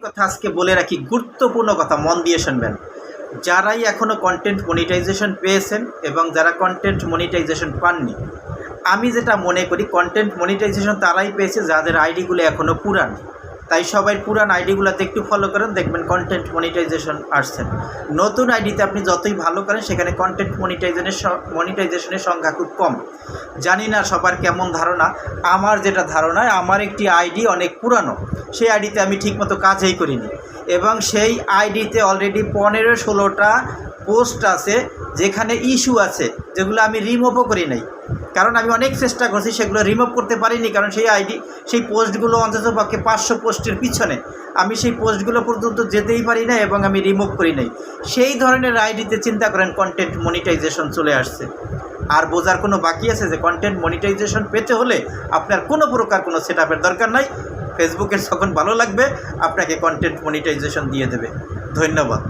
কথা আজকে বলে রাখি, গুরুত্বপূর্ণ কথা, মন দিয়ে শুনবেন। যারাই এখনও কন্টেন্ট মনিটাইজেশন পেয়েছেন এবং যারা কন্টেন্ট মনিটাইজেশন পাননি, আমি যেটা মনে করি কন্টেন্ট মনিটাইজেশন তারাই পেয়েছে যাদের আইডিগুলো এখনও পুরান। তাই সবাই পুরান আইডিগুলোতে একটু ফলো করেন, দেখবেন কন্টেন্ট মনিটাইজেশন আসছেন। নতুন আইডিতে আপনি যতই ভালো করেন সেখানে কন্টেন্ট মনিটাইজেশনের সংখ্যা খুব কম। জানি না সবার কেমন ধারণা, আমার যেটা ধারণা, আমার একটি আইডি অনেক পুরানো, সেই আইডিতে আমি ঠিকমতো কাজই করিনি এবং সেই আইডিতে অলরেডি 15-16টা পোস্ট আছে যেখানে ইস্যু আছে, যেগুলো আমি রিমুভও করি নাই। কারণ আমি অনেক চেষ্টা করছি, সেগুলো রিমুভ করতে পারিনি, কারণ সেই পোস্টগুলো অন্তত পক্ষে 500 পোস্টের পিছনে, আমি সেই পোস্টগুলো পর্যন্ত যেতেই পারি না এবং আমি রিমুভ করি নাই। সেই ধরনের আইডিতে চিন্তা করেন কন্টেন্ট মনিটাইজেশন চলে আসছে। আর বোঝার কোনো বাকি আছে যে কন্টেন্ট মনিটাইজেশন পেতে হলে আপনার কোনো প্রকার কোনো সেটআপের দরকার নাই। ফেসবুকের যখন ভালো লাগবে আপনাকে কন্টেন্ট মনিটাইজেশন দিয়ে দেবে। ধন্যবাদ।